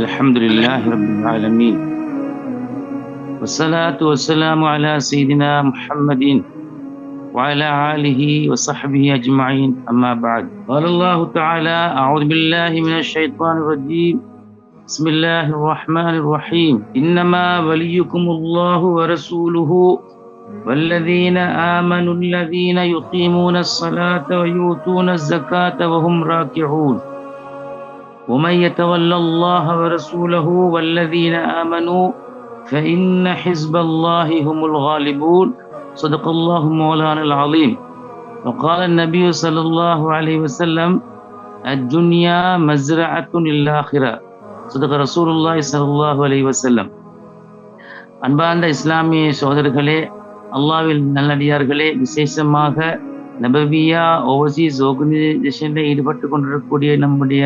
الحمد لله رب العالمين والصلاة والسلام على سيدنا محمد وعلى آله وصحبه أجمعين أما بعد. قال الله تعالى: أعوذ بالله من الشيطان الرجيم، بسم الله الرحمن الرحيم. إنما وليكم الله ورسوله والذين آمنوا الذين يقيمون الصلاة ويؤتون الزكاة وهم راكعون ومن يتول الله ورسوله والذين آمنوا فإن حزب الله هم الغالبون. صدق الله مولانا العظيم. وقال النبي صلى الله عليه وسلم: الدنيا مزرعة للآخرة. صدق رسول الله صلى الله عليه وسلم. அன்பார்ந்த இஸ்லாமிய சோதரர்களே, அல்லாஹ்வில் நல்லடியார்களே, விசேஷமாக நபவியா ஓவர்சீஸ் ஆர்கனைசேஷனில் ஈடுபட்டு கொண்டிருக்கக்கூடிய நம்முடைய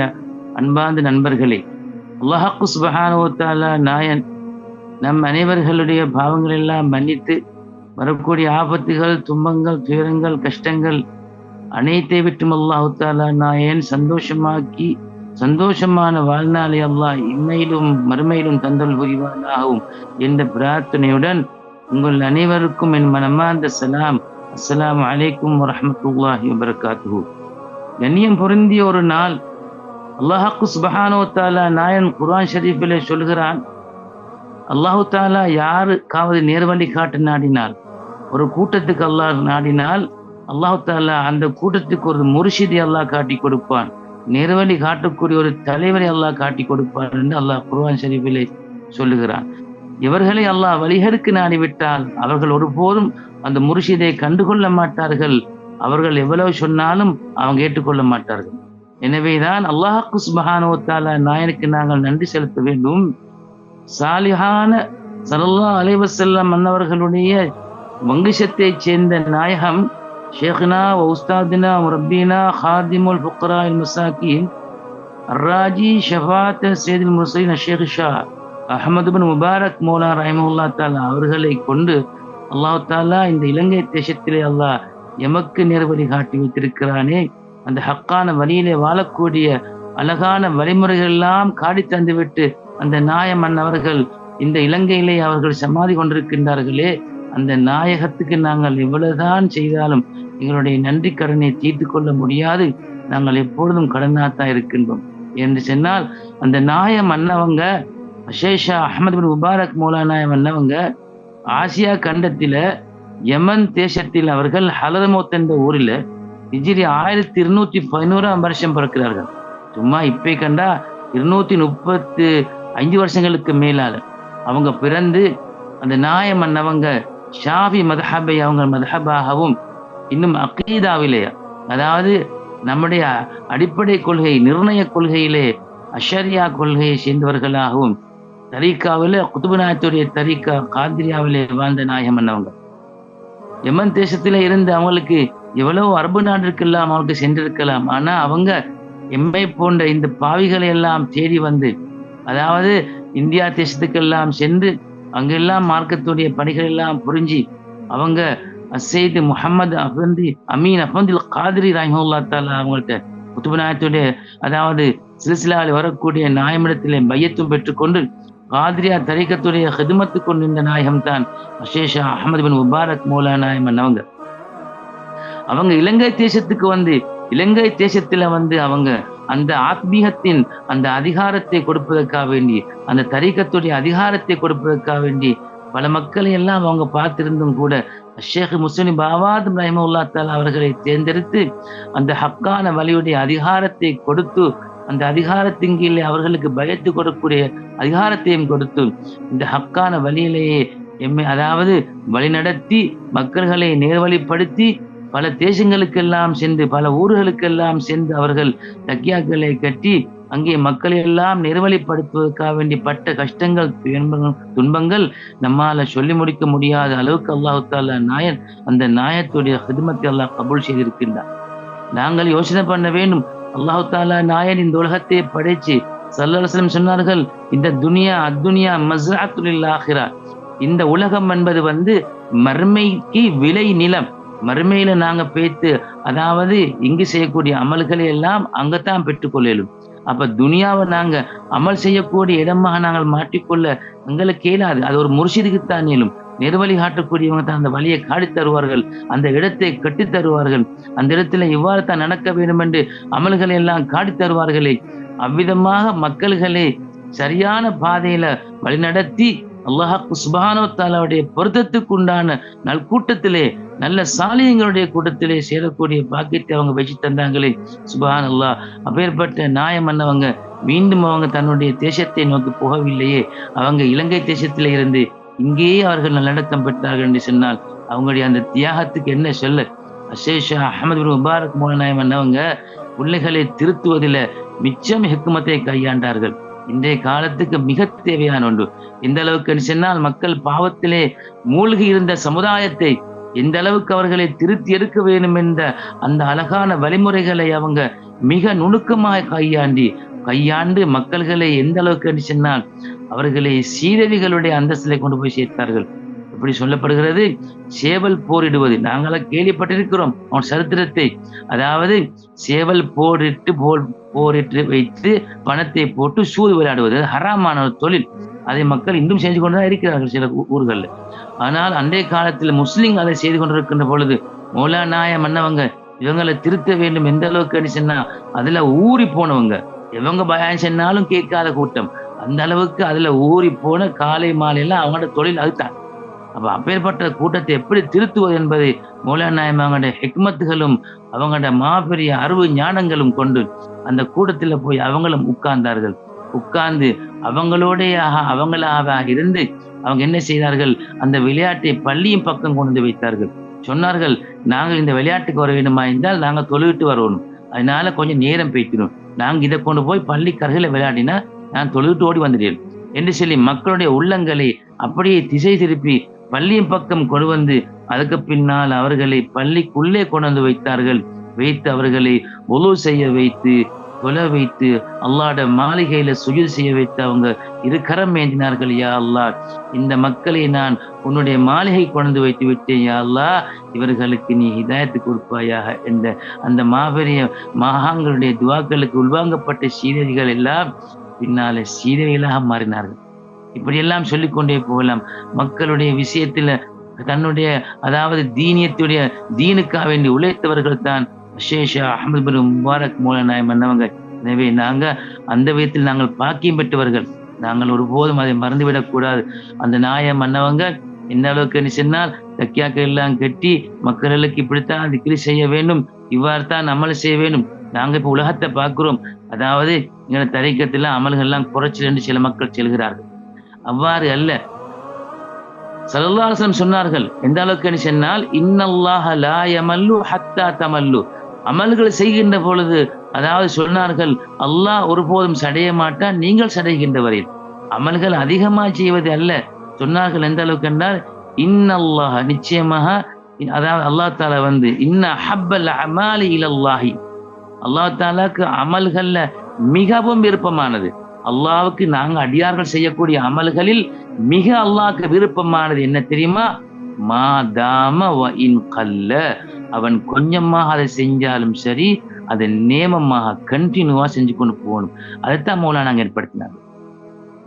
அன்பார்ந்த நண்பர்களே, அல்லாஹ் சுப்ஹானஹு வ தஆலா நாயன் நம் அனைவர்களுடைய பாவங்கள் எல்லாம் மன்னித்து வரக்கூடிய ஆபத்துகள், துன்பங்கள், துயரங்கள், கஷ்டங்கள் அனைத்தை விட்டும் அல்லாஹ் தஆலா நாயன் சந்தோஷமாக்கி சந்தோஷமான வாழ்நாளை அல்லாஹ் இம்மையிலும் மறுமையிலும் தந்தல் புரிவானாகவும் என்ற பிரார்த்தனையுடன் உங்கள் அனைவருக்கும் என் மனமார்ந்த சலாம். அஸ்ஸலாமு அலைக்கும் வரஹ்மத்துல்லாஹி வபரகாத்துஹு. கண்ணியம் பொருந்திய ஒரு நாள் அல்லாஹ் சுப்ஹானஹு வ தஆலா நாயன் குர்ஆன் ஷரீஃபிலே சொல்கிறான், அல்லாஹு தாலா யாருக்காவது நேர்வழி காட்ட நாடினால், ஒரு கூட்டத்துக்கு அல்லாஹ் நாடினால், அல்லாஹு தாலா அந்த கூட்டத்துக்கு ஒரு முர்ஷிதை அல்லாஹ் காட்டி கொடுப்பான், நேர்வழி காட்டக்கூடிய ஒரு தலைவரை அல்லாஹ் காட்டி கொடுப்பான் என்று அல்லாஹ் குர்ஆன் ஷரீஃபிலே சொல்லுகிறான். இவர்களை அல்லாஹ் வழிகெடுக்க நாடிவிட்டால் அவர்கள் ஒருபோதும் அந்த முர்ஷிதை கண்டுகொள்ள மாட்டார்கள். அவர்கள் எவ்வளவு சொன்னாலும் அவங்க ஏற்றுக்கொள்ள மாட்டார்கள். எனவேதான் அல்லாஹ் சுப்ஹானஹு வ தஆலா நாயனுக்கு நாங்கள் நன்றி செலுத்த வேண்டும். சாலிஹான ஸல்லல்லாஹு அலைஹி வஸல்லம் அன்னவர்களுடைய வங்கிஷத்தைச் சேர்ந்த நாயகம் ஷேഖ்னா வ உஸ்தாதினா ரப்பீனா ஹாதிமுல் ஃபுக்ராஇல் மசாகீன் அர்ராஜி ஷஃபாத் சையதுல் முர்ஸலீன் ஷேக் ஷா அஹ்மத் பின் முபாரக் மௌலா ரஹிமஹுல்லாஹ் தஆலா அவர்களை கொண்டு அல்லாஹ் தஆலா இந்த இலங்கை தேசத்திலே அல்லாஹ் எமக்கு நேர்வழி காட்டி வைத்திருக்கிறானே, அந்த ஹக்கான வழியிலே வாழக்கூடிய அழகான வழிமுறைகள் எல்லாம் காடி தந்துவிட்டு அந்த நாயமன் அவர்கள் இந்த இலங்கையிலே அவர்கள் சமாதி கொண்டிருக்கின்றார்களே, அந்த நாயகத்துக்கு நாங்கள் எவ்வளவுதான் செய்தாலும் எங்களுடைய நன்றி கடனை தீர்த்து கொள்ள முடியாது. நாங்கள் எப்பொழுதும் கடனாத்தான் இருக்கின்றோம் என்று சொன்னால், அந்த நாய மன்னவங்க ஷேஷா அஹ்மத் பின் முபாரக் மௌலா நாய மன்னவங்க ஆசியா கண்டத்தில யமன் தேசத்தில் அவர்கள் ஹலரமௌத் என்ற ஊரில் ஹிஜ்ரி 1211 வருஷம் பிறக்கிறார்கள். சும்மா இப்பே கண்டா 235 வருஷங்களுக்கு மேலால அவங்க பிறந்து அந்த நாய மன்னவங்க ஷாஃபி மதஹபை அவங்க மதஹபாகவும், இன்னும் அகீதாவிலே, அதாவது நம்முடைய அடிப்படை கொள்கை நிர்ணய கொள்கையிலே அஷரியா கொள்கையை சேர்ந்தவர்களாகவும், தரீக்காவிலே குதுபுநாயத்துடைய தரீக்கா காதிரியாவிலே வாழ்ந்த நாய மன்னவங்க யமன் தேசத்திலே இருந்து அவங்களுக்கு எவ்வளவு அரபு நாட்டிற்கெல்லாம் அவங்களுக்கு சென்றிருக்கலாம். ஆனா அவங்க எம்மை போன்ற இந்த பாவிகளை எல்லாம் தேடி வந்து, அதாவது இந்தியா தேசத்துக்கெல்லாம் சென்று அங்கெல்லாம் மார்க்கத்துடைய பணிகள் எல்லாம் புரிஞ்சு அவங்க அசைது முஹம்மது அமீன் அஃபந்தில் காதிரி ரஹிமஹுல்லாஹ் தஆலா அவங்கள்ட்ட குதுபுநாயத்துடைய அதாவது சில்சிலாவில் வரக்கூடிய நாயமிடத்திலே பையத்தும் பெற்றுக்கொண்டு காதிரியா தரீக்கத்துடைய ஹிதுமத்து கொண்டு இந்த நாயகம் தான் ஷேஷா அஹ்மத் பின் முபாரக் மௌலா நாயமன். அவங்க இலங்கை தேசத்துக்கு வந்து இலங்கை தேசத்துல வந்து அவங்க அந்த ஆத்மீகத்தின் அந்த அதிகாரத்தை கொடுப்பதற்காக வேண்டி, அந்த தரீக்கத்துடைய அதிகாரத்தை கொடுப்பதற்காக வேண்டி பல மக்களை எல்லாம் அவங்க பார்த்திருந்தும் கூட ஷேக் முஸ்லிம் பாவாத் ரஹிமஹுல்லாஹ் தஆலா அவர்களை தேர்ந்தெடுத்து அந்த ஹக்கான வழியுடைய அதிகாரத்தை கொடுத்து, அந்த அதிகாரத்தின் கீழே அவர்களுக்கு பயத்து கொடுக்கக்கூடிய அதிகாரத்தையும் கொடுத்து, இந்த ஹக்கான வழியிலேயே எம்மை அதாவது வழிநடத்தி மக்கள்களை நேர்வழிப்படுத்தி பல தேசங்களுக்கெல்லாம் சென்று பல ஊர்களுக்கெல்லாம் சென்று அவர்கள் தக்கியாக்களை கட்டி அங்கே மக்களை எல்லாம் நேர்வழிப்படுத்துவதற்காக வேண்டி பட்ட கஷ்டங்கள், துன்பங்கள் நம்மால சொல்லி முடிக்க முடியாத அளவுக்கு அல்லாஹ் தஆலா நாயன் அந்த நாயத்துடைய ஹிதுமத்தை அல்லாஹ் கபூல் செய்திருக்கின்றார். நாங்கள் யோசனை பண்ண வேண்டும். அல்லாஹ் தஆலா நாயன் இந்த உலகத்தை படைச்சு ஸல்லல்லாஹு அலைஹி வஸல்லம் சொன்னார்கள், இந்த துனியா அத்துனியா மஸ்ரஅத்துல் ஆখিরা, இந்த உலகம் என்பது மர்மைக்கு விளை நிலம். மறுமையில நாங்க பேத்து அதாவது இங்கு செய்யக்கூடிய அமல்களை எல்லாம் அங்கத்தான் பெற்றுக்கொள்ளும். அப்ப துனியாவை நாங்க அமல் செய்யக்கூடிய இடமாக நாங்கள் மாற்றிக்கொள்ள எங்களுக்கு இயலாது. அது ஒரு முர்ஷிதுக்குத்தான் இயலும். நெருவழி காட்டக்கூடியவங்க தான் அந்த வழியை காட்டி தருவார்கள், அந்த இடத்தை கட்டி தருவார்கள், அந்த இடத்துல இவ்வாறு தான் நடக்க வேண்டும் என்று அமல்களை எல்லாம் காட்டி தருவார்களே. அவ்விதமாக மக்கள்களை சரியான பாதையில வழிநடத்தி அல்லாஹ் சுப்ஹானஹு வ தஆலாவுடைய பொருத்தத்துக்கு உண்டான நல்கூட்டத்திலே, நல்ல சாலியங்களுடைய கூட்டத்திலே சேரக்கூடிய பாக்கியத்தை அவங்க வச்சு தந்தாங்களே. சுப்ஹானல்லாஹ். அப்பேற்பட்ட நாயம் மன்னவங்க மீண்டும் அவங்க தன்னுடைய தேசத்தை நோக்கி போகவில்லையே. அவங்க இலங்கை தேசத்திலே இருந்து இங்கேயே அவர்கள் நல்லடக்கம் பெற்றார்கள் என்று சொன்னால் அவங்களுடைய அந்த தியாகத்துக்கு என்ன சொல்ல. ஷேக் அஹ்மது பின் முபாரக் மௌலநாயம் மன்னவங்க பிள்ளைகளை திருத்துவதில மிச்சம் ஹிக்மத்தை கையாண்டார்கள். இன்றைய காலத்துக்கு மிக தேவையான ஒன்று. எந்த அளவுக்கு சொன்னால் மக்கள் பாவத்திலே மூழ்கி இருந்த சமுதாயத்தை எந்த அளவுக்கு அவர்களை திருத்தி எடுக்க வேண்டும் என்ற அந்த அழகான வழிமுறைகளை அவங்க மிக நுணுக்கமாக கையாண்டு மக்கள்களை எந்த அளவுக்கு சொன்னால் அவர்களை சீரழிகளுடைய அந்தஸ்திலே கொண்டு போய் சேர்த்தார்கள். இப்படி சொல்லப்படுகிறது, சேவல் போரிடுவது நாங்களாம் கேள்விப்பட்டிருக்கிறோம் அவன் சரித்திரத்தை. அதாவது சேவல் போரிட்டு வைத்து பணத்தை போட்டு சூது விளையாடுவது ஹராமான ஒரு தொழில். அதை மக்கள் இன்னும் செஞ்சு கொண்டுதான் இருக்கிறார்கள் சில ஊர்கள்ல. ஆனால் அன்றைய காலத்தில் முஸ்லிம் அதை செய்து கொண்டிருக்கின்ற பொழுது மௌலானாய மன்னவங்க இவங்களை திருத்த வேண்டும். எந்த அளவுக்கு சொன்னா அதுல ஊறி போனவங்க, இவங்க பயான் சொன்னாலும் கேட்காத கூட்டம். அந்த அளவுக்கு அதுல ஊறி போன காலை மாலையெல்லாம் அவங்களோட தொழில் அதுதான். அப்ப அப்பேற்பட்ட கூட்டத்தை எப்படி திருத்துவது என்பதை மௌலானாயம் அவங்களுடைய ஹிக்மத்துகளும் அவங்களோட மாபெரிய அறிவு ஞானங்களும் கொண்டு அந்த கூட்டத்துல போய் அவங்களும் உட்கார்ந்தார்கள். உட்கார்ந்து அவங்களாக இருந்து அவங்க என்ன செய்தார்கள், அந்த விளையாட்டை பள்ளியும் பக்கம் கொண்டு வைத்தார்கள். சொன்னார்கள், நாங்கள் இந்த விளையாட்டுக்கு வர வேண்டுமா இருந்தால் நாங்க தொழுவிட்டு வரணும், அதனால கொஞ்சம் நேரம் பேய்க்கணும், நாங்க இதை கொண்டு போய் பள்ளி கரையில விளையாடினா நான் தொழுவிட்டு ஓடி வந்துட்டேன் என்று சொல்லி மக்களுடைய உள்ளங்களை அப்படியே திசை திருப்பி பள்ளியின் பக்கம் கொண்டு வந்து அதுக்கு பின்னால் அவர்களை பள்ளிக்குள்ளே கொண்டு வந்து வைத்து அவர்களை ஒலு செய்ய வைத்து கொலை வைத்து அல்லாஹ்ட மாளிகையில சுஜூத் செய்ய வைத்து அவங்க இரு கரம் ஏந்தினார்கள். யா அல்லாஹ், இந்த மக்களை நான் உன்னுடைய மாளிகை கொண்டு வைத்து விட்டேன். யா அல்லாஹ், இவர்களுக்கு நீ ஹிதாயத்து கொடுப்பாயாக என்ற அந்த மாபெரிய மகான்களுடைய துவாக்களுக்கு உள்வாங்கப்பட்ட சீதவிகள் எல்லாம் பின்னாலே சீதவிகளாக மாறினார்கள். இப்படியெல்லாம் சொல்லிக்கொண்டே போகலாம். மக்களுடைய விஷயத்துல தன்னுடைய அதாவது தீனுக்காக வேண்டி உழைத்தவர்கள் தான் ஷேக் அஹ்மது பின் முபாரக் மௌலநாயம் மன்னவங்க. எனவே நாங்க அந்த விதத்தில் நாங்கள் பாக்கியம் பெற்றவர்கள். நாங்கள் ஒருபோதும் அதை மறந்துவிடக் கூடாது. அந்த நாய மன்னவங்க எந்த அளவுக்கு சொன்னால் தக்கியாக்கள் எல்லாம் கட்டி மக்களுக்கு இப்படித்தான் திக்ரி செய்ய வேண்டும், இவ்வாறு தான் அமல் செய்ய வேண்டும். நாங்க இப்ப உலகத்தை பார்க்கிறோம், அதாவது எங்களை தரிக்கத்துல அமல்கள் எல்லாம் குறைச்சல் என்று சில மக்கள் செல்கிறார்கள். அவ்வாறு அல்ல. ஸல்லல்லாஹு அலைஹி வஸல்லம் சொன்னார்கள், எந்த அளவுக்கு சொன்னால் இன்னல்லாஹ லா யமல்லு ஹத்தா தமல்லு. அமல்கள் செய்கின்ற பொழுது அதாவது சொன்னார்கள், அல்லாஹ் ஒருபோதும் சடைய மாட்டான் நீங்கள் சடைகின்ற வரையில். அமல்கள் அதிகமா செய்வது அல்ல. சொன்னார்கள் எந்த அளவுக்கு என்றால் இன்னல்லாஹ நிச்சயமாக, அதாவது அல்லாஹ் தாலா இன்ன ஹப்பல் அமாலி இலல்லாஹி, அல்லாஹ் தாலாக்கு அமல்கள்ல மிகவும் விருப்பமானது, அல்லாஹ்வுக்கு நாங்க அடியார்கள் செய்யக்கூடிய அமல்களில் மிக அல்லாஹ்க்கு விருப்பமானது என்ன தெரியுமா? மாதாம வ இன் கல்ல, அவன் கொஞ்சமாக அதை செஞ்சாலும் சரி அதை நேமமாக கண்டினியூவா செஞ்சு கொண்டு போகணும். அதைத்தான் மௌலா நாங்க ஏற்படுத்தினாங்க.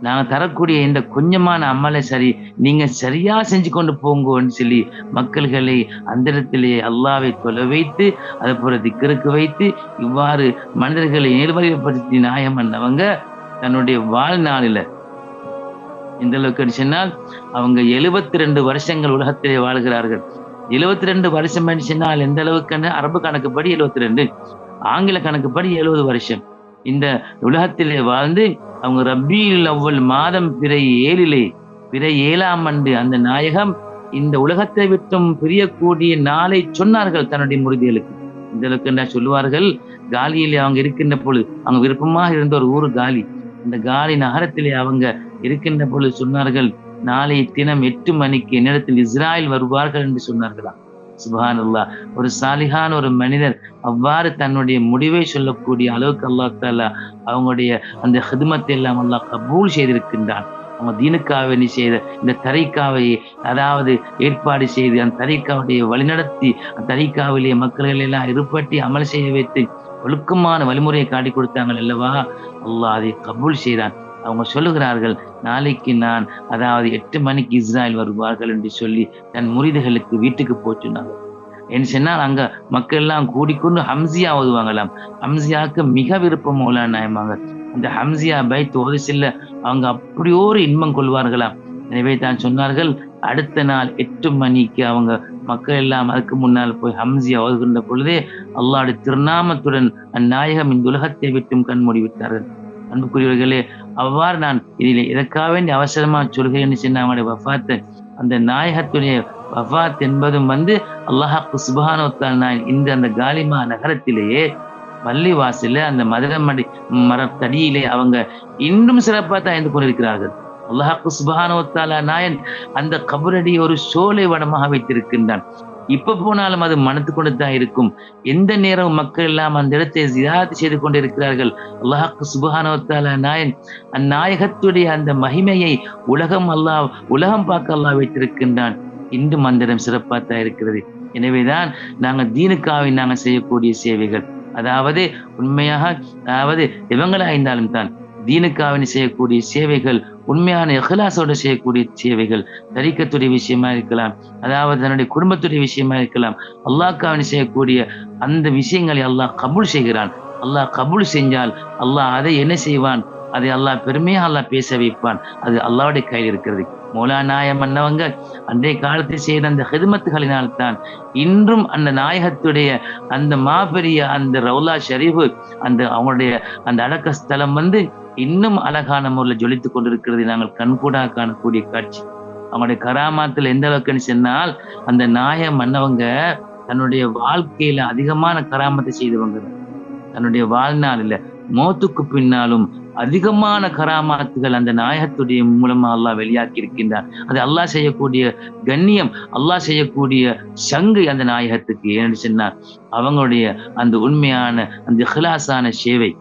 நாங்க தரக்கூடிய இந்த கொஞ்சமான அமலை சரி நீங்க சரியா செஞ்சு கொண்டு போங்கன்னு சொல்லி மக்கள்களை அந்த இடத்திலே அல்லாஹ்வை தொலை வைத்து அதை போல திக்ருக்கு வைத்து இவ்வாறு மனிதர்களை நேர்வழிப்படுத்தி நாயம் பண்ணவங்க தன்னுடைய வாழ்நாளில இந்த அளவுக்கு சொன்னால் அவங்க 72 வருஷங்கள் உலகத்திலே வாழ்கிறார்கள். 72 வருஷம் சொன்னால் எந்த அளவுக்கு? அரபு கணக்குப்படி 72, ஆங்கில கணக்குப்படி 70 வருஷம் இந்த உலகத்திலே வாழ்ந்து அவங்க ரபியுல் அவ்வல் மாதம் பிறை 7ஆம் ஆண்டு அந்த நாயகம் இந்த உலகத்தை விட்டும் பிரியக்கூடிய நாளை சொன்னார்கள் தன்னுடைய முறிதிகளுக்கு. இந்த அளவுக்கு சொல்லுவார்கள், காலியிலே அவங்க இருக்கின்ற பொழுது, அவங்க விருப்பமாக இருந்த ஒரு ஊர் காலி, இந்த காலி நகரத்திலே அவங்க இருக்கின்ற பொழுது சொன்னார்கள், நாளை தினம் 8 மணிக்கு என்னிடத்தில் இஸ்ராயல் வருவார்கள் என்று சொன்னார்களாம். சுப்ஹானல்லாஹ். ஒரு சாலிஹான ஒரு மனிதர் அவ்வாறு தன்னுடைய முடிவை சொல்லக்கூடிய அளவுக்கு அல்லாஹ் தஆலா அவங்களுடைய அந்த ஹித்மத்தை எல்லாம் அல்லாஹ் கபூல் செய்திருக்கின்றான். அவங்க தீனுக்காக வேண்டி செய்த இந்த தரிக்காவை அதாவது ஏற்பாடு செய்து அந்த தரிக்காவுடைய வழிநடத்தி அந்த தரிக்காவிலேயே மக்கள்கள் எல்லாம் இருப்பட்டி அமல் செய்ய வைத்து ஒழுக்கமான வழிமுறையை காட்டி கொடுத்தாங்க அல்லவா, அல்லாஹ் அதை கபூல் செய்தான். அவங்க சொல்லுகிறார்கள், நாளைக்கு நான் அதாவது 8 மணிக்கு இஸ்ராயல் வருவார்கள் என்று சொல்லி தன் முறிதுகளுக்கு வீட்டுக்கு போச்சுனாங்க. என்று சொன்னால் அங்க மக்கள் எல்லாம் கூடிக்கொண்டு ஹம்சியா ஓதுவாங்களாம். ஹம்சியாவுக்கு மிக விருப்பம் மௌலானா நாயமாங்க. அந்த ஹம்சியா பைத் ஓதி செல்ல அவங்க அப்படியோ ஒரு இன்பம் கொள்வார்களாம். எனவே தான் சொன்னார்கள், அடுத்த நாள் 8 மணிக்கு அவங்க மக்கள் எல்லாம் அதுக்கு முன்னால் போய் ஹம்சியா ஓதுகின்ற பொழுதே அல்லாஹ்வுடைய திருநாமத்துடன் அந்நாயகம் இந்த உலகத்தை விட்டும் கண்மூடி விட்டார்கள். அன்புக்குரியவர்களே, அவ்வாறு நான் இதில் இதற்காக வேண்டி அவசரமா சொல்கிறேன்னு சொன்ன அவங்களுடைய வஃபாத்தை, அந்த நாயகத்துடைய வஃபாத் என்பதும் அல்லாஹ் சுப்ஹானஹு வ தஆலா இந்த அந்த காலிமா நகரத்திலேயே பள்ளிவாசல்ல அந்த மதுரமடி மரத்தடியிலே அவங்க இன்னும் சிறப்பாக தான் இருந்து கொண்டிருக்கிறார்கள். அல்லாஹ் சுப்ஹானஹு வ தஆலா நாயன் அந்த கபரடி ஒரு சோலை வனமாக வைத்திருக்கின்றான். இப்ப போனாலும் அது மனத்து கொண்டு தான் இருக்கும். எந்த நேரம் மக்கள் எல்லாம் அந்த இடத்தை ஜியாரத் செய்து கொண்டிருக்கிறார்கள். அல்லாஹ் சுப்ஹானஹு வ தஆலா நாயன் அந்நாயகத்துடைய அந்த மகிமையை உலகம் பார்க்க அல்லாஹ் வைத்திருக்கின்றான். இன்றும் அந்த இடம் சிறப்பாக தான் இருக்கிறது. எனவேதான் நாங்கள் தீனுக்காக நாங்கள் செய்யக்கூடிய சேவைகள், அதாவது உண்மையாக இவங்களா இருந்தாலும் தான் தீனுக்காக செய்யக்கூடிய சேவைகள், உண்மையான இஹ்லாஸோடு செய்யக்கூடிய சேவைகள், தரிக்கத்துடைய விஷயமா இருக்கலாம், அதாவது தன்னுடைய குடும்பத்துடைய விஷயமா இருக்கலாம், அல்லாஹ்க்காக செய்யக்கூடிய அந்த விஷயங்களை அல்லாஹ் கபூல் செய்கிறான். அல்லாஹ் கபூல் செஞ்சால் அல்லாஹ் அதை என்ன செய்வான், அதை அல்லாஹ் பெருமையா அல்லாஹ் பேச வைப்பான். அது அல்லாஹ்வுடைய கையில் இருக்கிறது. மௌலானா நாயகம் அன்னவங்க அன்றைய காலத்தில் செய்த அந்த ஹிதமத்துகளினால் தான் இன்றும் அந்த நாயகத்துடைய அந்த மாபெரிய அந்த ரவுலா ஷரீஃபு அந்த அவங்களுடைய அந்த அடக்க ஸ்தலம் இன்னும் அழகான முறையில் ஜொலித்துக் கொண்டிருக்கிறது. நாங்கள் கண்கூடாக காணக்கூடிய காட்சி. அவங்களுடைய கராமாத்தில் எந்த அளவுக்குன்னு சொன்னால், அந்த நாயகம் அன்னவங்க தன்னுடைய வாழ்க்கையில அதிகமான கராமத்தை செய்தவங்க. தன்னுடைய வாழ்நாளில் மௌத்துக்கு பின்னாலும் அதிகமான கராமாத்துகள் அந்த நாயகத்துடைய மூலமா அல்லாஹ் வெளியாக்கி இருக்கின்றார். அது அல்லாஹ் செய்யக்கூடிய கண்ணியம், அல்லாஹ் செய்யக்கூடிய சங்கு அந்த நாயகத்துக்கு. ஏன்னு சொன்னார், அவங்களுடைய அந்த உண்மையான அந்த இஹ்லாஸான சேவை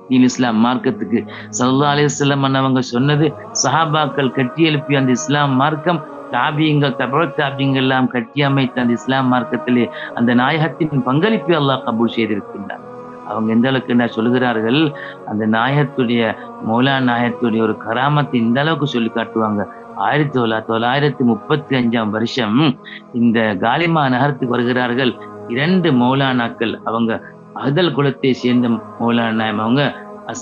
தீன் இஸ்லாம் மார்க்கத்துக்கு ஸல்லல்லாஹு அலைஹி வஸல்லம் அவங்க சொன்னது, சஹாபாக்கள் கட்டி எழுப்பிய அந்த இஸ்லாம் மார்க்கம், தாபியங்கள் தாபியங்கள் எல்லாம் கட்டி அமைத்த அந்த இஸ்லாம் மார்க்கத்திலே அந்த நாயகத்தின் பங்களிப்பை அல்லாஹ் கபூல் செய்திருக்கின்றார். அவங்க எந்த அளவுக்கு சொல்லுகிறார்கள், அந்த நாயகத்துடைய மௌலானா நாயகத்துடைய ஒரு கராமத்தை இந்த அளவுக்கு சொல்லி காட்டுவாங்க. 1935 இந்த காலிமா நகரத்துக்கு வருகிறார்கள் 2 மௌலானாக்கள். அவங்க அஹ்தல் குலத்தை சேர்ந்த மௌலானா நாயம் அவங்க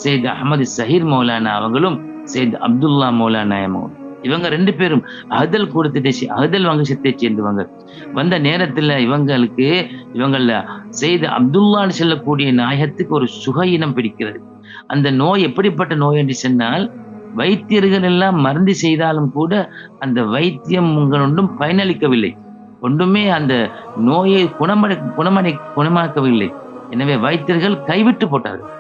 சையத் அஹ்மது ஸஹீர் மௌலானா அவங்களும் சையத் அப்துல்லா மௌலானா நாயம் இவங்க 2 பேரும் அஹ்தல் வம்சத்தை சேர்ந்தவங்க. வந்த நேரத்துல இவங்கள சையத் அப்துல்லான்னு சொல்லக்கூடிய நாயகத்துக்கு ஒரு சுகையினம் பிடிக்கிறது. அந்த நோய் எப்படிப்பட்ட நோய் என்று சொன்னால், வைத்தியர்கள் எல்லாம் மருந்து செய்தாலும் கூட அந்த வைத்தியம் ஒன்றும் பயனளிக்கவில்லை. ஒன்றுமே அந்த நோயை குணமாக்கவில்லை. எனவே வைத்தியர்கள் கைவிட்டு போட்டார்கள்.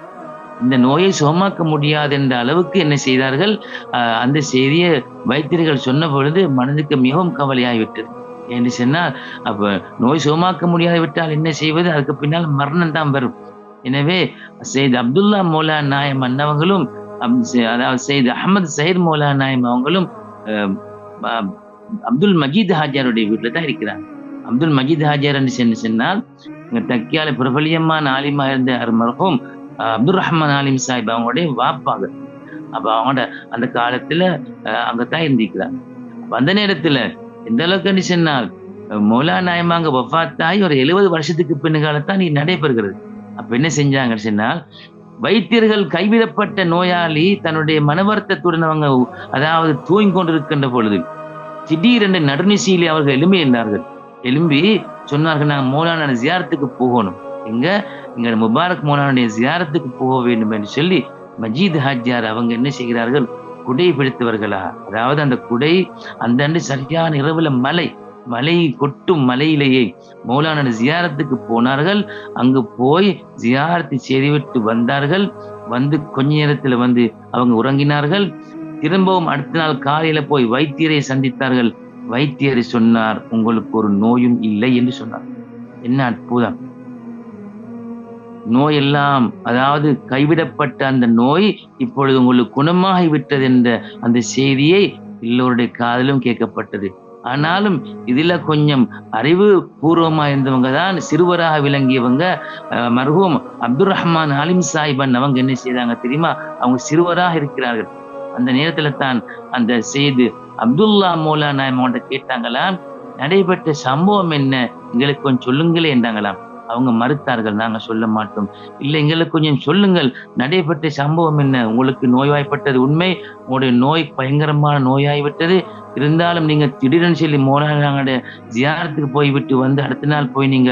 இந்த நோயை சுகமாக்க முடியாது என்ற அளவுக்கு என்ன செய்தார்கள், அந்த செய்தியை வைத்தியர்கள் சொன்ன பொழுது மனதுக்கு மிகவும் கவலையாகிவிட்டது. என்று சொன்னால், அப்ப நோய் சுகமாக்க முடியாது விட்டால் என்ன செய்வது, அதுக்கு பின்னால் மரணம் தான் வரும். எனவே சையத் அப்துல்லா மௌலானா நாயம் அன்னவங்களும் அதாவது சையத் அஹ்மது ஸஹீர் மௌலானா நாயம் அவங்களும் அப்துல் மஜீத் ஹாஜியாருடைய வீட்டில் தான் இருக்கிறாங்க. அப்துல் மஜீத் ஹாஜியார் என்று சொன்னால் தக்கியால பிரபலியமான ஆலிமா இருந்த மர்ஹூம் அப்துல் ரஹ்மான் ஆலிம் சாஹிப் அவங்களுடைய வாப்பாங்க. அப்ப அவங்களோட அந்த காலத்துல அங்கத்தான் இருந்திருக்கிறாங்க. அந்த நேரத்துல எந்த அளவுக்கு சொன்னால், மௌலானா நாயமாங்க வஃபாத்தாகி ஒரு 70 வருஷத்துக்கு பின்னுகாலத்தான் நீ நடைபெறுகிறது. அப்ப என்ன செஞ்சாங்கன்னு சொன்னால், வைத்தியர்கள் கைவிடப்பட்ட நோயாளி தன்னுடைய மனவருத்தத்துடன் அவங்க அதாவது தூங்கி கொண்டிருக்கின்ற பொழுது திடீரென்று நடுநிசையிலே அவர்கள் எழும்பி சொன்னார்கள், நாங்கள் மௌலானா ஜியாரத்துக்கு போகணும், எங்க முபாரக் மௌலானுடைய ஜியாரத்துக்கு போக வேண்டும் என்று சொல்லி மஜீத் ஹாஜியார் அவங்க என்ன செய்கிறார்கள், குடை பிடித்தவர்களா, அதாவது அந்த குடை அந்த அன்று சரியான இரவுல மலை கொட்டும் மலையிலேயே மௌலானா ஜியாரத்துக்கு போனார்கள். அங்கு போய் ஜியாரத்தை செய்துவிட்டு வந்தார்கள். கொஞ்ச நேரத்துல அவங்க உறங்கினார்கள். திரும்பவும் அடுத்த நாள் காலையில போய் வைத்தியரை சந்தித்தார்கள். வைத்தியரை சொன்னார், உங்களுக்கு ஒரு நோயும் இல்லை என்று சொன்னார். என்ன அற்புதம்! நோயெல்லாம், அதாவது கைவிடப்பட்ட அந்த நோய் இப்பொழுது உங்களுக்கு குணமாகி விட்டது என்ற அந்த செய்தியை எல்லோருடைய காதிலும் கேட்கப்பட்டது. ஆனாலும் இதுல கொஞ்சம் அறிவு பூர்வமா இருந்தவங்க தான் சிறுவராக விளங்கியவங்க. மர்ஹூம் அப்துல் ரஹ்மான் அலிம் சாஹிபன் அவங்க என்ன செய்தாங்க தெரியுமா? அவங்க சிறுவராக இருக்கிறார்கள். அந்த நேரத்துல தான் அந்த செய்து அப்துல்லா மௌலானா அவங்கள்ட்ட கேட்டாங்களாம், நடைபெற்ற சம்பவம் என்ன, எங்களுக்கு கொஞ்சம் சொல்லுங்களே என்றாங்களாம். அவங்க மறுத்தார்கள், நாங்க சொல்ல மாட்டோம். இல்ல, எங்களுக்கு கொஞ்சம் சொல்லுங்கள், நடைபெற்ற சம்பவம் என்ன, உங்களுக்கு நோய்வாய்ப்பட்டது உண்மை, உங்களுடைய நோய் பயங்கரமான நோயாகிவிட்டது, இருந்தாலும் நீங்க திடீரென்று சொல்லி மௌலானாவுடைய ஜியாரத்துக்கு போய்விட்டு வந்து அடுத்த நாள் போய் நீங்க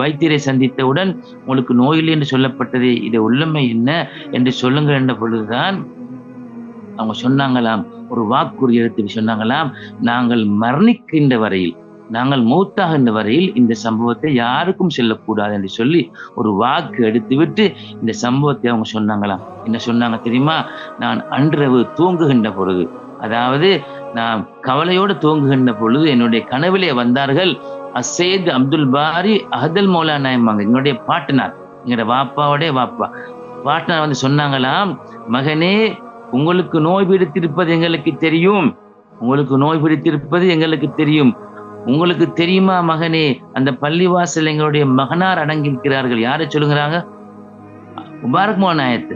வைத்தியரை சந்தித்தவுடன் உங்களுக்கு நோய் இல்லை என்று சொல்லப்பட்டது, இது உள்ளமை என்ன என்று சொல்லுங்கள் என்ற பொழுதுதான் அவங்க சொன்னாங்களாம், ஒரு வாக்குறுதி எடுத்து சொன்னாங்களாம், நாங்கள் மரணிக்கின்ற வரையில், நாங்கள் மௌத்தாகின்ற வரையில் இந்த சம்பவத்தை யாருக்கும் சொல்லக்கூடாது என்று சொல்லி ஒரு வாக்கு எடுத்துவிட்டு இந்த சம்பவத்தை அவங்க சொன்னாங்களாம். என்ன சொன்னாங்க தெரியுமா? நான் அன்றிரவு தூங்குகின்ற பொழுது, அதாவது நான் கவலையோடு தூங்குகின்ற பொழுது என்னுடைய கனவிலே வந்தார்கள் அசைத் அப்துல் பாரி அஹதல் மௌலானா எம்பாங்க, என்னுடைய பாட்டனார், எங்களோட வாப்பாவுடைய வாப்பா பாட்டனார் வந்து சொன்னாங்களாம், மகனே உங்களுக்கு நோய் பிடித்திருப்பது எங்களுக்கு தெரியும், உங்களுக்கு நோய் பிடித்திருப்பது எங்களுக்கு தெரியும். உங்களுக்கு தெரியுமா மகனே, அந்த பள்ளிவாசல் எங்களுடைய மகனார் அடங்கியிருக்கிறார்கள். யாரை சொல்லுகிறாங்க? முபாரக் மோனாயத்து,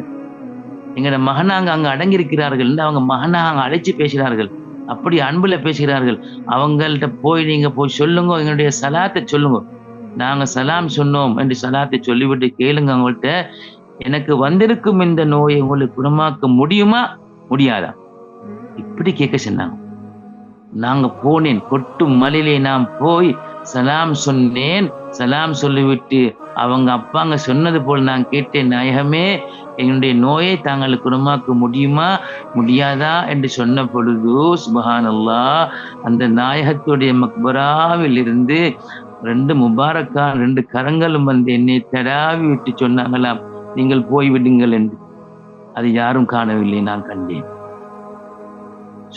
எங்களோட மகனாங்க அங்க அடங்கியிருக்கிறார்கள் என்று அவங்க மகனாக அங்க அழைச்சு பேசுகிறார்கள். அப்படி அன்புல பேசுகிறார்கள். அவங்கள்ட்ட போய் நீங்க போய் சொல்லுங்க, எங்களுடைய சலாத்தை சொல்லுங்க, நாங்க சலாம் சொன்னோம் என்று சலாத்தை சொல்லிவிட்டு கேளுங்க அவங்கள்ட்ட, எனக்கு வந்திருக்கும் இந்த நோயை உங்களுக்கு குணமாக்க முடியுமா முடியாதா? இப்படி கேட்க சொன்னாங்க. நாங்க போனேன், கொட்டும் மலையிலே நான் போய் சலாம் சொன்னேன். சலாம் சொல்லிவிட்டு அவங்க அப்பாங்க சொன்னது போல் நான் கேட்டேன், நாயகமே என்னுடைய நோயை தாங்களுக்கு குணமாக்க முடியுமா முடியாதா என்று சொன்ன பொழுது சுப்ஹானல்லாஹ், அந்த நாயகத்துடைய மக்பராவில் இருந்து 2 முபாரக்கான் 2 கரங்களும் வந்து என்னை தடாவி விட்டு சொன்னாங்களாம், நீங்கள் போய்விடுங்கள் என்று. அது யாரும் காணவில்லை, நான் கண்டேன்.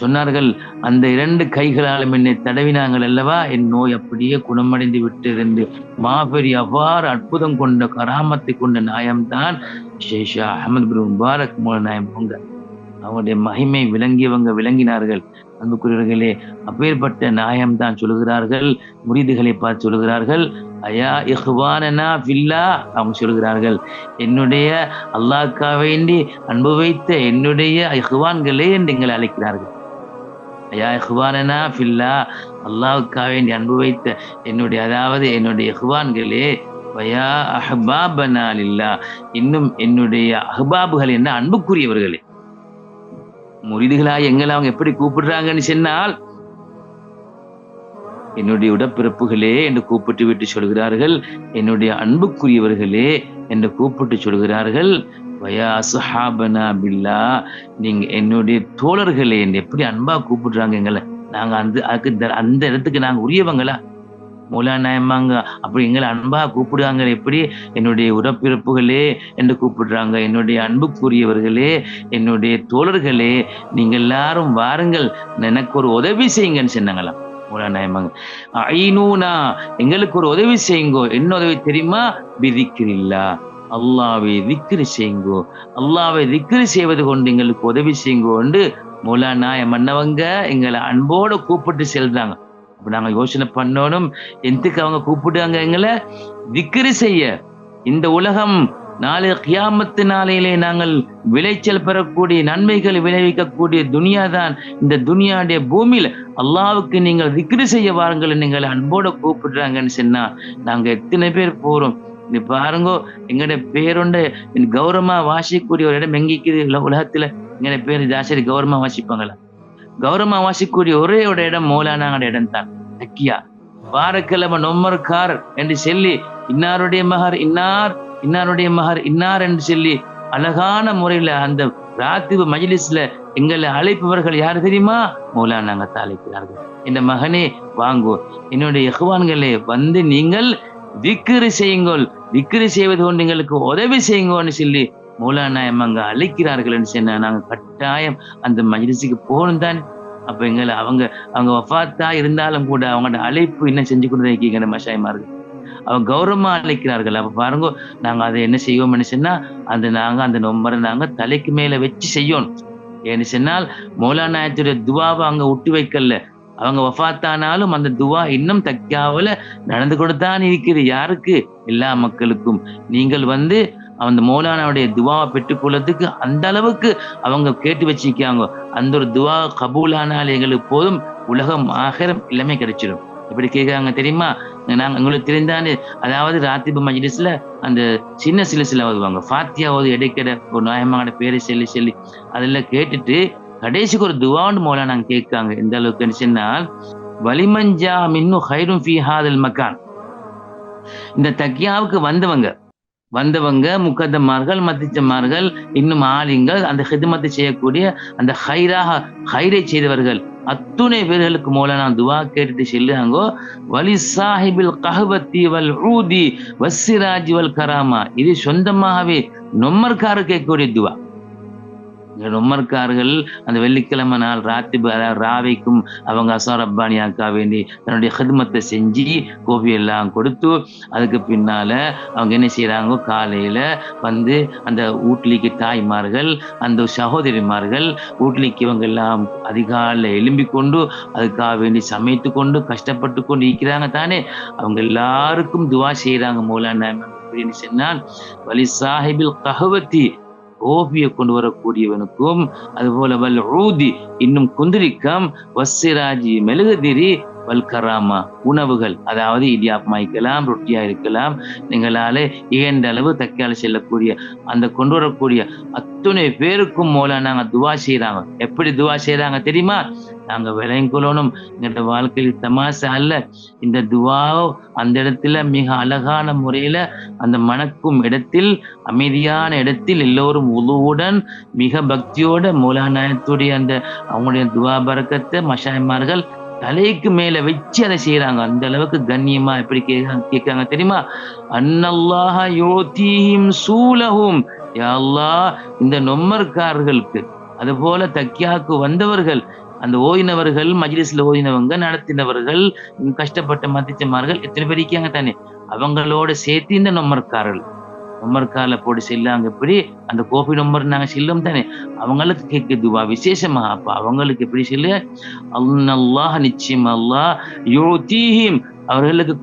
சொன்னார்கள், அந்த 2 கைகளாலும் என்னை தடவினாங்கள் அல்லவா, என் நோய் அப்படியே குணமடைந்து விட்டது என்று. மாபெரிய அவ்வாறு அற்புதம் கொண்ட கராமத்தை கொண்ட நாயம்தான் ஷேஷா அஹமது பின் முபாரக் மௌலானா அவங்க. அவங்களுடைய மகிமை விளங்கியவங்க விளங்கினார்கள். அன்புக்குரியவர்களே, அப்பேற்பட்ட நாயம் தான் சொல்லுகிறார்கள், முரீதுகளை பார்த்து சொல்லுகிறார்கள், அயா இஹ்வானனா ஃபில்லா, அவங்க சொல்லுகிறார்கள், என்னுடைய அல்லாஹ்க்காக வேண்டி அன்பு வைத்த என்னுடைய இஹ்வான்களே என்று எங்களை அழைக்கிறார்கள். அயா இஹ்வானனா ஃபில்லா, அல்லாஹ்வுக்காக வேண்டி அன்பு வைத்த என்னுடைய, அதாவது என்னுடைய இஹ்வான்களே, வயா அஹ்பாபனா லில்லா, இன்னும் என்னுடைய அஹ்பாபுகள் என்ன அன்புக்குரியவர்களே. முரீதுகளாய் எங்களை அவங்க எப்படி கூப்பிடுறாங்கன்னு சொன்னால், என்னுடைய உடப்பிறப்புகளே என்று கூப்பிட்டு விட்டு சொல்கிறார்கள், என்னுடைய அன்புக்குரியவர்களே என்று கூப்பிட்டு சொல்கிறார்கள். வயா அஸ்ஹாபனா பில்லா, நீங்க என்னுடைய தோழர்களே என்று எப்படி அன்பா கூப்பிடுறாங்க எங்களை. நாங்க அந்த இடத்துக்கு நாங்க உரியவங்களா? மௌலானா எம்மாங்க அப்படி எங்களை அன்பா கூப்பிடுறாங்க, எப்படி என்னுடைய உடப்பிறப்புகளே என்று கூப்பிடுறாங்க. என்னுடைய அன்புக்குரியவர்களே, என்னுடைய தோழர்களே, நீங்க எல்லாரும் வாருங்கள், எனக்கு ஒரு உதவி செய்யுங்கன்னு சொன்னாங்களாம் மௌலானா எம்மாங்க. ஐநூனா, எங்களுக்கு ஒரு உதவி செய்யுங்கோ. என்ன உதவி தெரியுமா? பிதிக்கிரில்லா, அல்லாவை திக்ரு செய்யுங்கோ, அல்லாவை திக்ரு செய்வது கொண்டு எங்களுக்கு உதவி செய்யுங்கோ என்று மௌலானா மன்னவங்க எங்களை அன்போடு கூப்பிட்டு செல்றாங்க. அப்ப நாங்க யோசனை பண்ணணும், எதுக்கு அவங்க கூப்பிடுறாங்க எங்களை? திக்ரு செய்ய. இந்த உலகம் நாளை கியாமத்து நாளையிலே நாங்கள் விளைச்சல் பெறக்கூடிய, நன்மைகள் விளைவிக்கக்கூடிய துனியா தான். இந்த துனியாவுடைய பூமியில அல்லாவுக்கு நீங்கள் திக்ரு செய்ய வாருங்கள் எங்களை அன்போட கூப்பிடுறாங்கன்னு சொன்னா நாங்க எத்தனை பேர் போறோம்? நீ பாருங்கோ, எங்கட பேருண்ட கௌரவமா வாசிக்கக்கூடிய ஒரு இடம் எங்கிக்குது உலகத்துல? எங்கட பேரு ஜாஸ்தி கௌரவமா வாசிப்பாங்களா? கௌரவமா வாசிக்கக்கூடிய ஒரே ஒரு இடம் மௌலானாங்கட இடம் தான், தக்கியா. வாரக்கிழமை நொம்மர்கார் என்று சொல்லி இன்னாருடைய மகர் இன்னார், இன்னாருடைய மகர் இன்னார் என்று சொல்லி அழகான முறையில அந்த ராத்திபு மஜ்லிஸ்ல எங்களை அழைப்பவர்கள் யாரு தெரியுமா? மௌலானாங்க தான் அழைக்கிறார்கள். என் மகனே வாங்கோ, என்னுடைய இஹ்வான்களே வந்து நீங்கள் திக்ரு செய்யுங்கள், திக்ரு செய்வது கொண்டு எங்களுக்கு உதவி செய்யுங்கன்னு சொல்லி மௌலானா அங்க அழைக்கிறார்கள் என்று சொன்னா நாங்க கட்டாயம் அந்த மஜ்லிஸுக்கு போகணும் தான். அப்ப எங்களை அவங்க வஃபாத்தா இருந்தாலும் கூட அவங்களோட அழைப்பு இன்னும் செஞ்சு கொண்டு இருக்கீங்க மஷாயிமார்கள். அவங்க கௌரவமா அழைக்கிறார்கள். அப்ப பாருங்க, நாங்க அதை என்ன செய்வோம்னு சொன்னா, நாங்க அந்த நொம்பரை நாங்க தலைக்கு மேல வச்சு செய்யணும். ஏன்னு சொன்னால் மௌலானாயத்துடைய துவாவை அங்க விட்டு வைக்கல. அவங்க வஃபாத்தானாலும் அந்த துவா இன்னும் தக்யாவுல நடந்து கொண்டுதான் இருக்குது. யாருக்கு? எல்லா மக்களுக்கும். நீங்கள் அந்த மௌலானாவுடைய துவாவை பெற்றுக்கொள்றதுக்கு அந்த அளவுக்கு அவங்க கேட்டு வச்சிருக்காங்க. அந்த ஒரு துவா கபூலானால் எங்களுக்கு போதும், உலகம் ஆகிரம் எல்லாமே கிடைச்சிடும். எப்படி கேட்கிறாங்க தெரியுமா? நாங்க உங்களுக்கு தெரிந்தானே, அதாவது ராத்திபு மஜ்லிஸ்ல அந்த சின்ன சில ஓதுவாங்க. ஃபாத்தியா ஓது இடைக்கிட ஒரு நாயமான பேரை சொல்லி அதுல கேட்டுட்டு கடைசிக்கு ஒரு துவான்னு மௌலானா கேட்காங்க. எந்த அளவுக்கு சொன்னால், வலிமஞ்சா மின்னு ஹைரும் ஃபீ ஹாதல் மக்கான். இந்த தக்கியாவுக்கு வந்தவங்க முக்கத்தமார்கள், மத்திச்சமார்கள், இன்னும் ஆலிங்கள், அந்த ஹிதமத்தை செய்யக்கூடிய அந்த ஹைரை செய்தவர்கள் அத்துணை பேர்களுக்கு மௌலானா துவா கேட்டுட்டு சொல்லுறாங்கோ, வலி சாஹிபில் கஹவத்தி வல் ஊதி வஸ்ஸிராஜி வல் கராமா. இது சொந்தமாகவே நொம்மர்காரு கேட்கக்கூடிய துவா. நொம்மர்கார்கள் அந்த வெள்ளிக்கிழமை நாள் ராத்திபு ராவைக்கும் அவங்க அசார் ரப்பானியாக்கா வேண்டி தன்னுடைய ஹிதமத்தை செஞ்சு கோபி எல்லாம் கொடுத்து, அதுக்கு பின்னால அவங்க என்ன செய்யறாங்க, காலையில அந்த வீட்லிக்கு தாய்மார்கள், அந்த சகோதரிமார்கள் வீட்லிக்கு இவங்க எல்லாம் அதிகாலையில் எழும்பி கொண்டு அதுக்காக வேண்டி சமைத்து கொண்டு கஷ்டப்பட்டு கொண்டு இருக்கிறாங்க தானே. அவங்க எல்லாருக்கும் துவா செய்யறாங்க மௌலானா அப்படின்னு சொன்னால், வலி சாஹிபில் கஹவத்தி கோபியை கொண்டு வரக்கூடியவனுக்கும், அதுபோல வல் ஊதி இன்னும் குந்திரிக்கம், வஸ்ஸிராஜி மெழுகுதிரி, வல் கராமா உணவுகள், அதாவது இடியாப்பமா இருக்கலாம், ரொட்டியா இருக்கலாம், நீங்களால இயன்ற அளவு தக்காளி செல்லக்கூடிய அந்த கொண்டு வரக்கூடிய அத்துணை பேருக்கும் மௌலானா துவா செய்யறாங்க. எப்படி துவா செய்யறாங்க தெரியுமா? நாங்க விளையங்கொள்ளணும், எங்களோட வாழ்க்கையில் தமாசா அல்ல. இந்த துவாவோ அந்த இடத்துல மிக அழகான முறையில அந்த மணக்கும் இடத்தில், அமைதியான இடத்தில் எல்லோரும் உளுவுடன் மிக பக்தியோட மௌலானாயத்துடைய அவங்களுடைய துவா பரக்கத்தை மஷாய்மார்கள் தலைக்கு மேல வச்சு அதை செய்யறாங்க. அந்த அளவுக்கு கண்ணியமா எப்படி கேட்காங்க தெரியுமா? அன்னல்லாஹ யோதீஹிம் சூலஹும். யா அல்லாஹ், இந்த நொம்மர்காரர்களுக்கு, அது போல தக்கியாக்கு வந்தவர்கள், அந்த ஓயினவர்கள், மஜ்லிஸ்ல ஓயினவங்க, நடத்தினவர்கள், கஷ்டப்பட்ட மத்திச்சமார்கள் எத்தனை பேர் இருக்காங்க தானே, அவங்களோட சேர்த்து இந்த நொம்மர்கால போட்டு செல்லாங்க. எப்படி அந்த கோபி நம்பர் நாங்க செல்லும் தானே, அவங்களுக்கு கேட்க துவா விசேஷமா. அப்ப அவங்களுக்கு எப்படி சொல்லு, அல்லாஹ் நிச்சயம் அல்லாஹ் யுதீஹிம் அவர்களுக்கு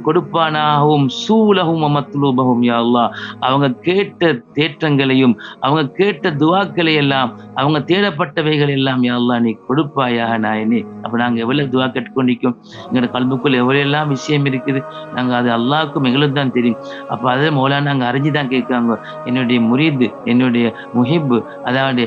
கொடுப்பானாகவும், சூலஹும் மத்லூபஹும். யா அல்லாஹ், அவங்க கேட்ட தேற்றங்களையும் அவங்க கேட்ட துவாக்களை எல்லாம், அவங்க தேடப்பட்டவைகள் எல்லாம் யா அல்லாஹ் நீ கொடுப்பாயாக நாயனே. அப்ப நாங்க எவ்வளவு துவா கேட்டுக்கொண்டிருக்கோம், எங்களோட கல்புக்குள்ள எவ்வளவு எல்லாம் விஷயம் இருக்குது, நாங்க அது அல்லாஹ்க்கும் எங்களுக்கு தான் தெரியும். அப்ப அதை மௌலானா நாங்க அறிஞ்சுதான் கேட்காங்க. என்னுடைய முரீது, என்னுடைய முஹிப், அதாவது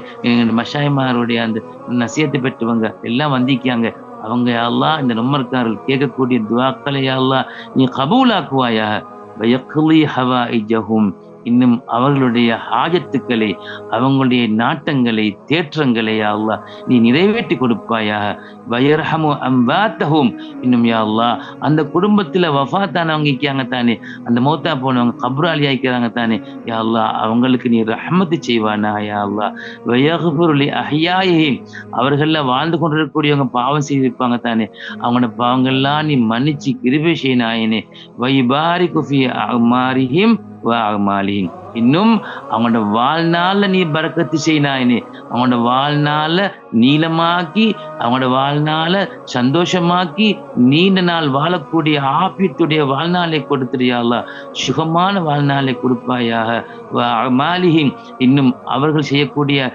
மஷாய்மாருடைய அந்த நசியத்தை பெற்றவங்க எல்லாம் வந்திருக்காங்க. அவங்க யா அல்லாஹ் இந்த நொம்மர்காரர்கள் கேட்கக்கூடிய துவாக்களை யா அல்லாஹ் நீ கபூலாக்குவாயாக. வயக்லி ஹவாயிஜஹும், இன்னும் அவர்களுடைய ஹாஜத்துக்களை, அவங்களுடைய நாட்டங்களை, தேற்றங்களை யா அல்லாஹ் நீ நிறைவேற்றி கொடுப்பாயாக. வயர்ஹமு அம்வாத்தஹும், இன்னும் யா அல்லாஹ் அந்த குடும்பத்துல வஃபாத்தானவங்க இருக்காங்க தானே, அந்த மௌத்தா போனவங்க கப்ராலியா இருக்கிறாங்க தானே, யா அல்லாஹ் அவங்களுக்கு நீ ரஹ்மத்து செய்வானா யா அல்லாஹ். வயக்ஃபிரு லி அஹ்யாயிஹிம், அவர்கள்ல வாழ்ந்து கொண்டிருக்கக்கூடியவங்க பாவம் செய்திருப்பாங்க தானே, அவங்களோட பாவங்கள்லாம் நீ மன்னிச்சு கிருபை செய்ய நாயனே. வயிபாரிகு ஃபீ அமாரிஹிம் வஅமாலிஹிம், இன்னும் அவங்களோட வாழ்நாள்ல நீ பரக்கத்து செய்யினாயினே, அவங்களோட வாழ்நாள நீளமாக்கி, அவங்களோட வாழ்நாள சந்தோஷமாக்கி, நீண்ட நாள் வாழக்கூடிய ஆபியத்துடைய வாழ்நாளை கொடுத்துறியா அல்லாஹ், சுகமான வாழ்நாளை கொடுப்பாயாக. வஅமாலிஹிம், இன்னும் அவர்கள் செய்யக்கூடிய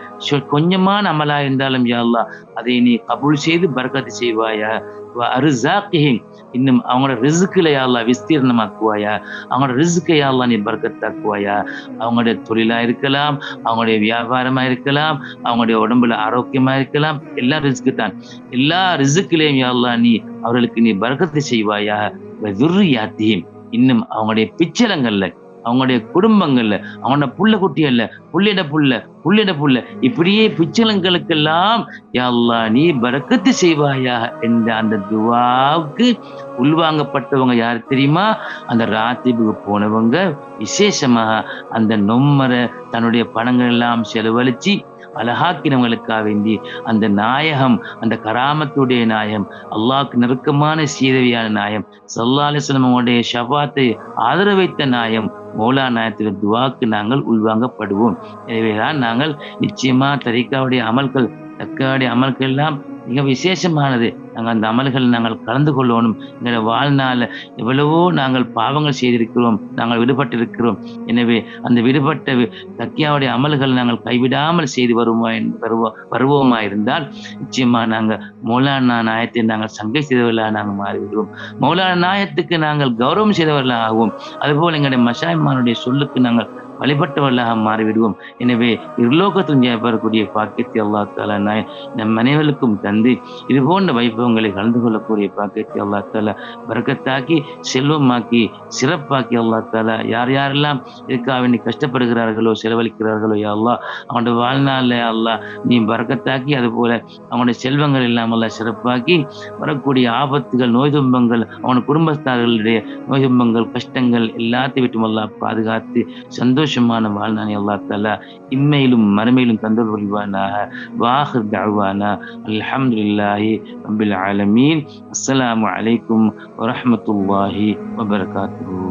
கொஞ்சமான அமலா இருந்தாலும் யா அல்லாஹ் அதை நீ கபூல் செய்து பரக்கத்து செய்வாயா. வஅர்ஸாகிஹிம், இன்னும் அவங்களோட ரிஸ்க்ல யா அல்லாஹ் விஸ்தீர்ணமாக்குவாயா, அவங்களோட ரிஸ்கை யா அல்லாஹ் நீ பரக்கத்தாக்குவாயா. அவங்களுடைய தொழிலா இருக்கலாம், அவங்களுடைய வியாபாரமா இருக்கலாம், அவங்களுடைய உடம்புல ஆரோக்கியமா இருக்கலாம், எல்லா ரிஸ்க் தான். எல்லா ரிஸ்க்லயும் யா அல்லாஹ் நீ அவர்களுக்கு நீ பரக்கத்து செய்வாயா. வதுர்ரியாத்திஹிம், இன்னும் அவங்களுடைய பிச்சலங்கள்ல, அவங்களுடைய குடும்பங்கள்ல, அவங்களோட புள்ள குட்டியல்ல, புள்ளிட புள்ள புள்ளிட புள்ள இப்படியே பிச்சலங்களுக்கெல்லாம் யா அல்லாஹ் நீ பரக்கத்து செய்வாயா என்ற அந்த துவாவுக்கு உள்வாங்கப்பட்டவங்க யார் தெரியுமா? அந்த ராத்திபுக்கு போனவங்க விசேஷமாக அந்த நொம்மரை தன்னுடைய பணங்கள் எல்லாம் செலவழிச்சு அழகாக்கினவங்களுக்காக வேண்டி அந்த நாயகம், அந்த கராமத்துடைய நாயகம், அல்லாஹ்க்கு நெருக்கமான சீதவியான நாயம், ஸல்லல்லாஹு அலைஹி வஸல்லம் அவங்களுடைய ஷஃபாத்தை ஆதரவு வைத்த நாயம் மௌலா நாயகத்துடைய துவாக்கு நாங்கள் உள்வாங்கப்படுவோம். எனவேதான் நாங்கள் நிச்சயமா தரீக்காவுடைய அமல்கள், தக்காவுடைய அமல்கள் எல்லாம் மிக விசேஷமானது. நாங்கள் அந்த அமல்கள் நாங்கள் கலந்து கொள்ளணும். எங்களுடைய வாழ்நாள் எவ்வளவோ நாங்கள் பாவங்கள் செய்திருக்கிறோம், நாங்கள் விடுபட்டிருக்கிறோம். எனவே அந்த விடுபட்ட தக்கியாவுடைய அமல்கள் நாங்கள் கைவிடாமல் செய்து வருவோமா இருந்தால் நிச்சயமா நாங்கள் மௌலானா நாயத்தை நாங்கள் சங்கை செய்தவர்களாக நாங்கள் மாறிவிடுவோம். மௌலானா நாயத்துக்கு நாங்கள் கௌரவம் செய்தவர்களாக ஆகும். அதுபோல் எங்களுடைய மஷாய்மானுடைய சொல்லுக்கு நாங்கள் வழிபட்டவர்களாக மாறிவிடுவோம். எனவே இருலோகத்திலும் பெறக்கூடிய பாக்கியத்தை அல்லாஹ் தஆலா நம் அனைவருக்கும் தந்து இது போன்ற வைபவங்களை கலந்து கொள்ளக்கூடிய பாக்கியத்தை அல்லாஹ் தஆலா பரக்கத்தாக்கி செல்வமாக்கி சிறப்பாக்கி அல்லாஹ் தஆலா யார் யாரெல்லாம் இதுக்காக வேண்டி கஷ்டப்படுகிறார்களோ செலவழிக்கிறார்களோ யா அல்லாஹ் அவனுடைய வாழ்நாளில் அல்லாஹ் நீ பரக்கத்தாக்கி அதுபோல அவனுடைய செல்வங்கள் எல்லாம் அல்லாஹ் சிறப்பாக்கி வரக்கூடிய ஆபத்துகள் நோய் துன்பங்கள் அவனுடைய குடும்பத்தார்களுடைய நோய் துன்பங்கள் கஷ்டங்கள் எல்லாத்தையும் விட்டும் அல்லாஹ் பாதுகாத்து சந்தோஷமான வாழ்நாளை அல்லாஹ் தஆலா இம்மையிலும் மறுமையிலும் தந்தல் புரிவானாக. வாஹிர் தஅவானா அல்ஹம்துலில்லாஹி ரப்பில் ஆலமீன். அஸ்ஸலாமு அலைக்கும் வரஹ்மத்துல்லாஹி வபரகாத்துஹு.